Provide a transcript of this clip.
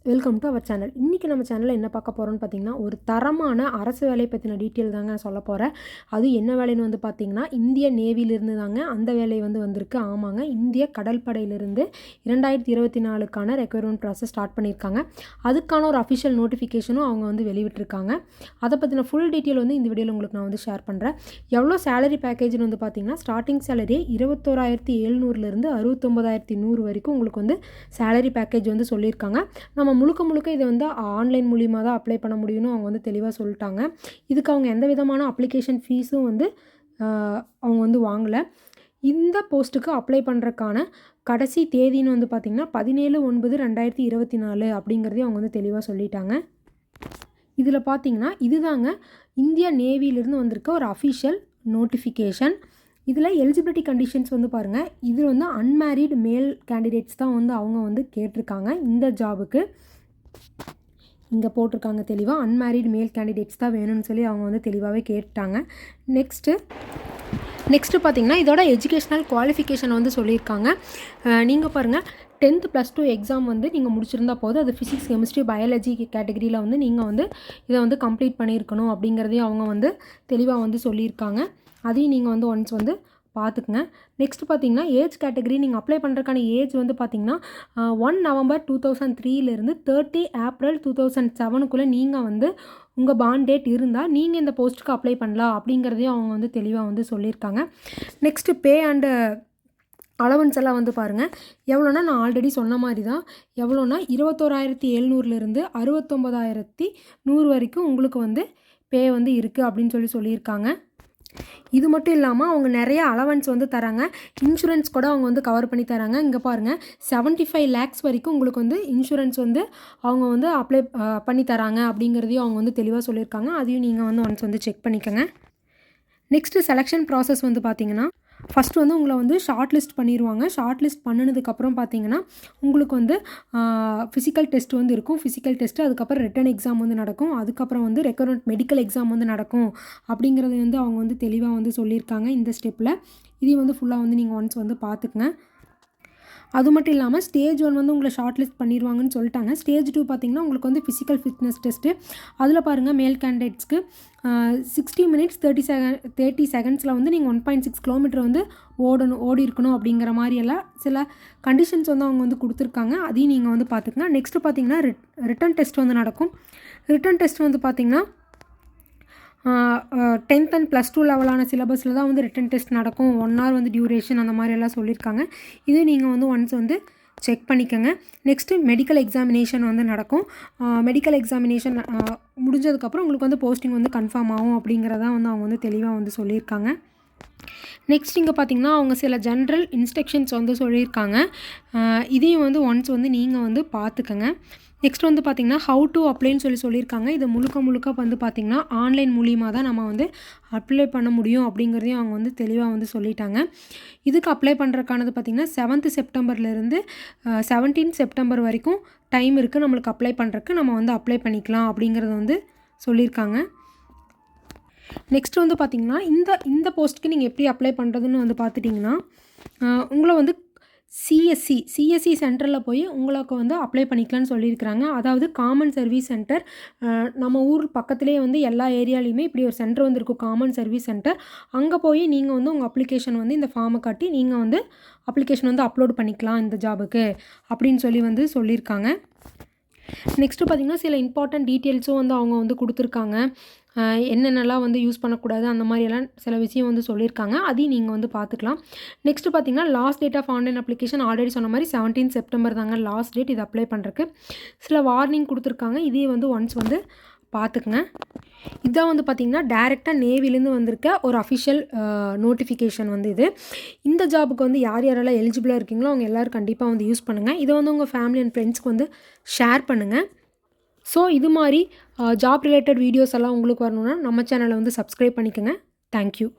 Welcome to our channel. இன்றைக்கி நம்ம சேனலில் என்ன பார்க்க போகிறோம்னு பார்த்தீங்கன்னா, ஒரு தரமான அரசு வேலை பற்றின டீட்டெயில் தாங்க நான் சொல்ல போகிறேன். அது என்ன வேலைன்னு வந்து பார்த்தீங்கன்னா, இந்திய நேவியிலிருந்து தாங்க அந்த வேலை வந்திருக்கு. ஆமாங்க, இந்திய கடற்படையிலிருந்து 2024க்கான ரெக்யர்மெண்ட் ப்ராசஸ் ஸ்டார்ட் பண்ணியிருக்காங்க. அதுக்கான ஒரு அஃபிஷியல் நோட்டிஃபிகேஷனும் அவங்க வெளிவிட்டிருக்காங்க. அதை பற்றின ஃபுல் டீட்டெயில் இந்த வீடியோவில் உங்களுக்கு நான் ஷேர் பண்ணுறேன். எவ்வளோ சேலரி பேக்கேஜ்னு பார்த்தீங்கன்னா, ஸ்டார்டிங் சேலரி 21,700லேருந்து 69,100 வரைக்கும் உங்களுக்கு சேலரி பேக்கேஜ் சொல்லியிருக்காங்க. நம்ம முழுக்க இதை ஆன்லைன் மூலியமாக தான் அப்ளை பண்ண முடியும்னு அவங்க தெளிவாக சொல்லிட்டாங்க. இதுக்கு அவங்க எந்த விதமான அப்ளிகேஷன் ஃபீஸும் அவங்க வாங்கலை. இந்த போஸ்ட்டுக்கு அப்ளை பண்ணுறதுக்கான கடைசி தேதின்னு பார்த்திங்கன்னா 17/9/2024 அப்படிங்கிறதையும் அவங்க தெளிவாக சொல்லிட்டாங்க. இதில் பார்த்திங்கன்னா இதுதாங்க இந்திய நேவியிலிருந்து வந்திருக்க ஒரு அஃபிஷியல் நோட்டிஃபிகேஷன். இதில் எலிஜிபிலிட்டி கண்டிஷன்ஸ் பாருங்கள். இது அன்மேரிட் மேல் கேண்டிடேட்ஸ் தான் அவங்க கேட்டிருக்காங்க இந்த ஜாபுக்கு. இங்கே போட்டிருக்காங்க தெளிவாக, அன்மேரிட் மேல் கேண்டிடேட்ஸ் தான் வேணும்னு சொல்லி அவங்க தெளிவாகவே கேட்டாங்க. நெக்ஸ்ட்டு பார்த்திங்கன்னா இதோட எஜுகேஷ்னல் குவாலிஃபிகேஷன் சொல்லியிருக்காங்க. நீங்கள் பாருங்கள், 10th +2 எக்ஸாம் நீங்கள் முடிச்சிருந்தா போதும். அது ஃபிசிக்ஸ், கெமிஸ்ட்ரி, பயாலஜி கேட்டகரியில் நீங்கள் இதை கம்ப்ளீட் பண்ணியிருக்கணும் அப்படிங்கிறதையும் அவங்க தெளிவாக சொல்லியிருக்காங்க. அதையும் நீங்கள் ஒன்ஸ் பார்த்துக்குங்க. நெக்ஸ்ட் பார்த்தீங்கன்னா ஏஜ் கேட்டகரி நீங்கள் அப்ளை பண்ணுறதுக்கான ஏஜ் பார்த்தீங்கன்னா 1 November 2003லேருந்து 30 April 2007க்குள்ளே நீங்கள் உங்கள் பாண்ட் டேட் இருந்தால் நீங்கள் இந்த போஸ்ட்டுக்கு அப்ளை பண்ணலாம் அப்படிங்கிறதையும் அவங்க தெளிவாக சொல்லியிருக்காங்க. நெக்ஸ்ட்டு பே அண்டு அலவன்ஸ் எல்லாம் பாருங்கள். எவ்வளோனா நான் ஆல்ரெடி சொன்ன மாதிரி தான். எவ்வளோனா 21,700லேருந்து 69,100 வரைக்கும் உங்களுக்கு பே இருக்குது அப்படின்னு சொல்லியிருக்காங்க. இது மட்டும் இல்லாமல் அவங்க நிறைய அலவன்ஸ் தராங்க. இன்சூரன்ஸ் கூட அவங்க கவர் பண்ணி தராங்க. இங்கே பாருங்கள், 75 lakhs வரைக்கும் உங்களுக்கு இன்சூரன்ஸ் அவங்க அப்ளை பண்ணி தராங்க அப்படிங்கிறதையும் அவங்க தெளிவாக சொல்லியிருக்காங்க. அதையும் நீங்கள் ஒன்ஸ் செக் பண்ணிக்கோங்க. நெக்ஸ்ட்டு செலெக்ஷன் ப்ராசஸ் பார்த்திங்கன்னா, ஃபஸ்ட்டு உங்களை ஷார்ட் லிஸ்ட் பண்ணிடுவாங்க. ஷார்ட் லிஸ்ட் பண்ணினதுக்கப்புறம் பார்த்தீங்கன்னா உங்களுக்கு ஃபிசிக்கல் டெஸ்ட் இருக்கும். ஃபிசிக்கல் டெஸ்ட்டு, அதுக்கப்புறம் ரிட்டன் எக்ஸாம் நடக்கும். அதுக்கப்புறம் ரெக்யர்மெண்ட் மெடிக்கல் எக்ஸாம் நடக்கும் அப்படிங்கிறது அவங்க தெளிவாக சொல்லியிருக்காங்க இந்த ஸ்டெப்பில். இதையும் ஃபுல்லாக நீங்கள் ஒன்ஸ் பார்த்துக்குங்க. அது மட்டும் இல்லாமல் ஸ்டேஜ் 1 உங்களை ஷார்ட் லிஸ்ட் பண்ணிடுவாங்கன்னு சொல்லிட்டாங்க. ஸ்டேஜ் 2 பார்த்திங்கன்னா உங்களுக்கு ஃபிசிக்கல் ஃபிட்னஸ் டெஸ்ட்டு. அதில் பாருங்கள், மேல் கேண்டிடேட்ஸ்க்கு 60 minutes 30 secondsல நீங்கள் 1.6 kilometer ஓடி இருக்கணும் அப்படிங்கிற மாதிரியெல்லாம் சில கண்டிஷன்ஸ் அவங்க கொடுத்துருக்காங்க. அதையும் நீங்கள் பார்த்துக்குங்க. நெக்ஸ்ட்டு பார்த்திங்கன்னா ரிட்டன் டெஸ்ட் நடக்கும். ரிட்டன் டெஸ்ட் பார்த்திங்கன்னா 10th and +2 லெவலான சிலபஸில் தான் ரிட்டன் டெஸ்ட் நடக்கும். 1 hour டியூரேஷன் அந்த மாதிரி எல்லாம் சொல்லியிருக்காங்க. இது நீங்கள் ஒன்ஸ் செக் பண்ணிக்கோங்க. நெக்ஸ்ட்டு மெடிக்கல் எக்ஸாமினேஷன் நடக்கும். மெடிக்கல் எக்ஸாமினேஷன் முடிஞ்சதுக்கப்புறம் உங்களுக்கு போஸ்டிங் கன்ஃபார்ம் ஆகும் அப்படிங்கிறதான் அவங்க தெளிவாக சொல்லியிருக்காங்க. நெக்ஸ்ட் இங்கே பார்த்திங்கன்னா அவங்க சில ஜென்ரல் இன்ஸ்ட்ரக்ஷன்ஸ் சொல்லியிருக்காங்க. இதையும் ஒன்ஸ் நீங்கள் பார்த்துக்கோங்க. நெக்ஸ்ட் பார்த்திங்கன்னா ஹவு டு அப்ளைன்னு சொல்லியிருக்காங்க. இது முழுக்க பார்த்திங்கன்னா ஆன்லைன் மூலியமாக தான் நம்ம அப்ளை பண்ண முடியும் அப்படிங்கிறதையும் அவங்க தெளிவாக சொல்லிட்டாங்க. இதுக்கு அப்ளை பண்ணுறதுக்கானது பார்த்திங்கன்னா 7th Septemberலேருந்து 17th September வரைக்கும் டைம் இருக்குது நம்மளுக்கு அப்ளை பண்ணுறதுக்கு. நம்ம அப்ளை பண்ணிக்கலாம் அப்படிங்கிறது சொல்லியிருக்காங்க. நெக்ஸ்ட் பார்த்திங்கன்னா இந்த போஸ்ட்டுக்கு நீங்கள் எப்படி அப்ளை பண்ணுறதுன்னு பார்த்துட்டிங்கன்னா, உங்களை சிஎஸ்சி சென்டரில் போய் உங்களுக்கு அப்ளை பண்ணிக்கலான்னு சொல்லியிருக்கிறாங்க. அதாவது காமன் சர்வீஸ் சென்டர். நம்ம ஊர் பக்கத்துலேயே எல்லா ஏரியாலையுமே இப்படி ஒரு சென்டர் இருக்கும், காமன் சர்வீஸ் சென்டர். அங்கே போய் நீங்கள் உங்கள் அப்ளிகேஷன் இந்த ஃபார்மை காட்டி நீங்கள் அப்ளிகேஷன் அப்லோட் பண்ணிக்கலாம் இந்த ஜாபுக்கு அப்படின்னு சொல்லியிருக்காங்க. நெக்ஸ்ட்டு பார்த்திங்கன்னா சில இம்பார்ட்டன்ட் டீட்டெயில்ஸும் அவங்க கொடுத்துருக்காங்க. என்னென்னலாம் யூஸ் பண்ணக்கூடாது அந்த மாதிரியெல்லாம் சில விஷயம் சொல்லியிருக்காங்க. அதையும் நீங்கள் பார்த்துக்கலாம். நெக்ஸ்ட்டு பார்த்திங்கன்னா last date of online application already சொன்ன மாதிரி 17th September தாங்க லாஸ்ட் டேட் இது அப்ளை பண்ணுறதுக்கு. சில வார்னிங் கொடுத்துருக்காங்க. இதே ஒன்ஸ் பார்த்துக்குங்க. இதான் பார்த்திங்கன்னா டைரெக்டாக நேவிலேருந்து வந்திருக்க ஒரு அஃபிஷியல் நோட்டிஃபிகேஷன் இது. இந்த ஜாபுக்கு யார் யாரெல்லாம் எலிஜிபிளாக இருக்கீங்களோ அவங்க எல்லோரும் கண்டிப்பாக யூஸ் பண்ணுங்கள். இதை உங்கள் ஃபேமிலி அண்ட் ஃப்ரெண்ட்ஸ்க்கு ஷேர் பண்ணுங்கள். ஸோ இது மாதிரி ஜாப் ரிலேட்டட் வீடியோஸ் எல்லாம் உங்களுக்கு வரணுன்னா நம்ம சேனலை சப்ஸ்கிரைப் பண்ணிக்கோங்க. தேங்க்யூ.